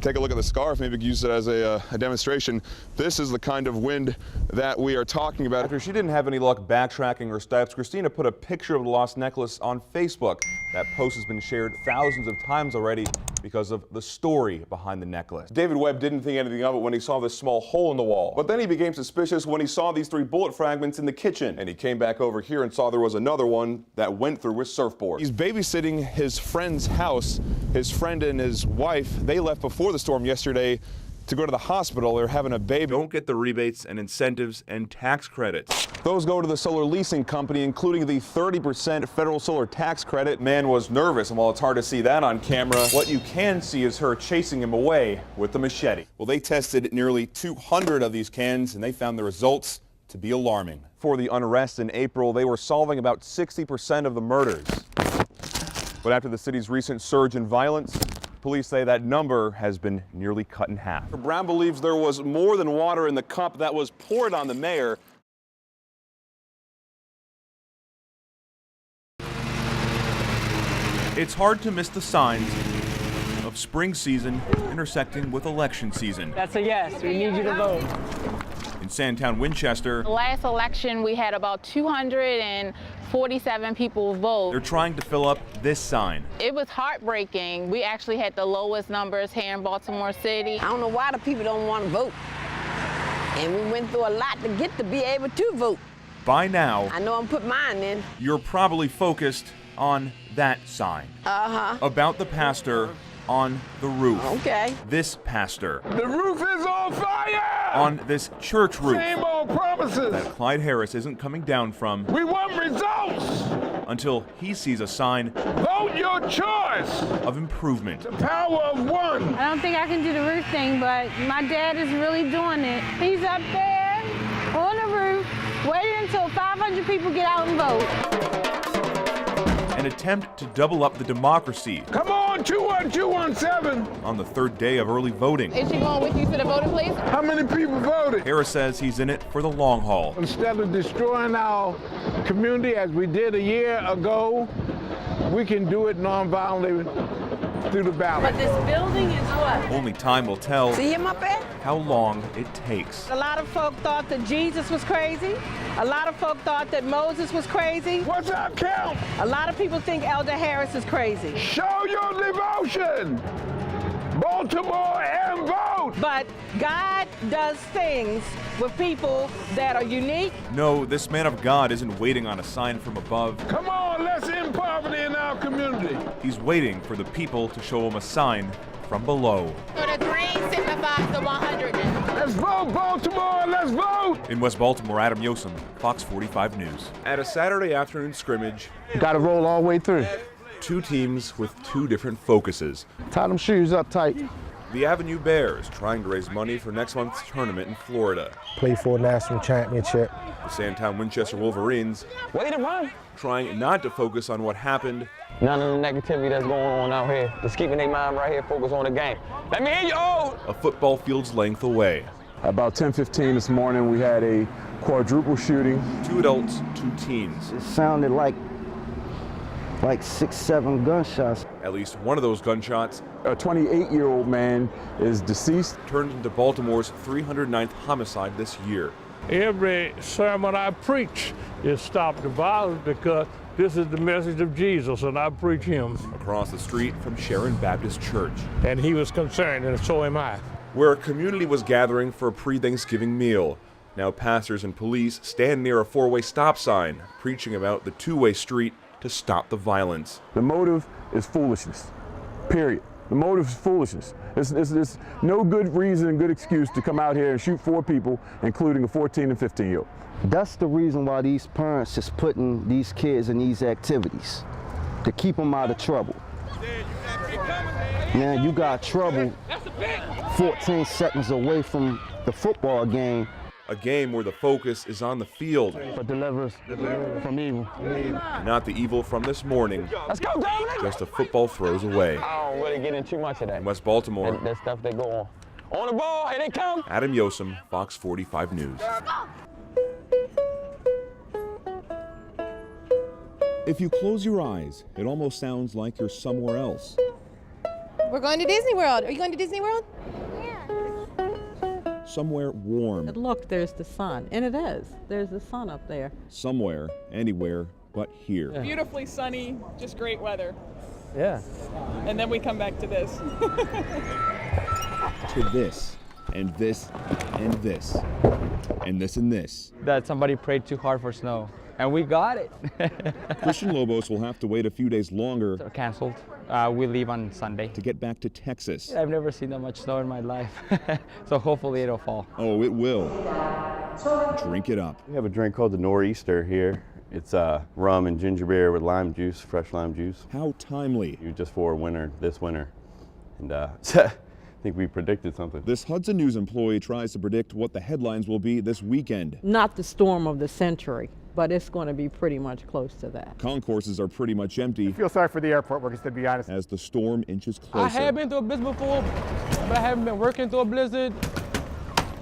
take a look at the scarf, maybe use it as a demonstration. This is the kind of wind that we are talking about. After she didn't have any luck backtracking her steps, Christina put a picture of the lost necklace on Facebook. That post has been shared thousands of times already because of the story behind the necklace. David Webb didn't think anything of it when he saw this small hole in the wall. But then he became suspicious when he saw these 3 bullet fragments in the kitchen. And he came back over here and saw there was another one that went through his surfboard. He's babysitting his friend's house. His friend and his wife, they left before the storm yesterday to go to the hospital. They're having a baby. Don't get the rebates and incentives and tax credits. Those go to the solar leasing company, including the 30% federal solar tax credit. Man was nervous, and while it's hard to see that on camera, what you can see is her chasing him away with the machete. Well, they tested nearly 200 of these cans, and they found the results to be alarming. For the unrest in April, they were solving about 60% of the murders. But after the city's recent surge in violence, police say that number has been nearly cut in half. Brown believes there was more than water in the cup that was poured on the mayor. It's hard to miss the signs of spring season intersecting with election season. That's a yes. We need you to vote. In Sandtown, Winchester, The last election, we had about 247 people vote. they're trying to fill up this sign. It was heartbreaking. We actually had the lowest numbers here in Baltimore City. I don't know why the people don't want to vote. And we went through a lot to get to be able to vote. By now, I know I'm put mine in. you're probably focused on that sign. About the pastor on the roof. Okay. This pastor The roof is on fire! on this church roof Same old promises. that Clyde Harris isn't coming down from We want results. until he sees a sign Vote your choice. of improvement. The power of one. I don't think I can do the roof thing, but my dad is really doing it. He's up there on the roof, waiting until 500 people get out and vote. An attempt to double up the democracy Come on, 21217. on the 3rd day of early voting. Is she going with you to the voting place? How many people voted? Harris says he's in it for the long haul. Instead of destroying our community as we did a year ago, we can do it nonviolently through the ballot. This building is what? Only time will tell See him up there? how long it takes. A lot of folk thought that Jesus was crazy. A lot of folk thought that Moses was crazy. What's our count? A lot of people think Elder Harris is crazy. Show your devotion. Baltimore and vote. But God does things with people that are unique. No, this man of God isn't waiting on a sign from above. Come on, let's end poverty in our community. He's waiting for the people to show him a sign from below. So the green signifies the 100. Let's vote, Baltimore, let's vote. In West Baltimore, Adam Yosim, Fox 45 News. At a Saturday afternoon scrimmage, Got to roll all the way through. 2 teams with 2 different focuses. Tie them shoes up tight. The Avenue Bears trying to raise money for next month's tournament in Florida. Play for a national championship. The Sandtown Winchester Wolverines Way to run. trying not to focus on what happened, None of the negativity that's going on out here. Just keeping their mind right here, focus on the game. Let me hear you. Oh! a football field's length away. About 10:15 this morning, we had a quadruple shooting. 2 adults, 2 teens. It sounded like 6, 7 gunshots. At least one of those gunshots A 28-year-old man is deceased. turned into Baltimore's 309th homicide this year. Every sermon I preach is stop the violence because this is the message of Jesus and I preach him. Across the street from Sharon Baptist Church, And he was concerned and so am I. where a community was gathering for a pre-Thanksgiving meal. Now pastors and police stand near a 4-way stop sign, preaching about the 2-way street to stop the violence. The motive is foolishness, period. The motive is foolishness. It's no good reason, good excuse to come out here and shoot 4 people, including a 14 and 15-year-old. That's the reason why these parents is putting these kids in these activities, to keep them out of trouble. Man, you got trouble 14 seconds away from the football game. A game where the focus is on the field, But deliver us from evil. not the evil from this morning, Let's go, Dominic. just a football throws away. I don't really get in too much of that. In West Baltimore, That stuff that go on. On the ball, here they come. Adam Yosim, Fox 45 News. If you close your eyes, it almost sounds like you're somewhere else. We're going to Disney World. Are you going to Disney World? Somewhere warm. Look, there's the sun, and it is. There's the sun up there. Somewhere, anywhere, but here. Beautifully sunny, just great weather. Yeah. And then we come back to this. To this, and this, and this, and this, and this. That somebody prayed too hard for snow, and we got it. Christian Lobos will have to wait a few days longer. So canceled. We leave on Sunday. To get back to Texas. I've never seen that much snow in my life, so hopefully it'll fall. Oh, it will. Drink it up. We have a drink called the Nor'easter here. It's rum and ginger beer with lime juice, fresh lime juice. How timely. Just for winter, this winter. And I think we predicted something. This Hudson News employee tries to predict what the headlines will be this weekend. Not the storm of the century, but it's going to be pretty much close to that. Concourses are pretty much empty. I feel sorry for the airport workers, to be honest. As the storm inches closer. I have been through a blizzard before, but I haven't been working through a blizzard.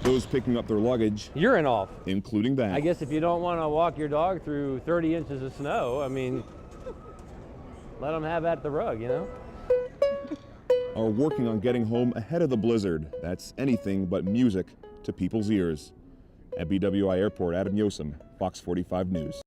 Those picking up their luggage. Urine off. Including that. I guess if you don't want to walk your dog through 30 inches of snow, I mean, let them have at the rug, you know? Are working on getting home ahead of the blizzard. That's anything but music to people's ears. At BWI Airport, Adam Yosim, Fox 45 News.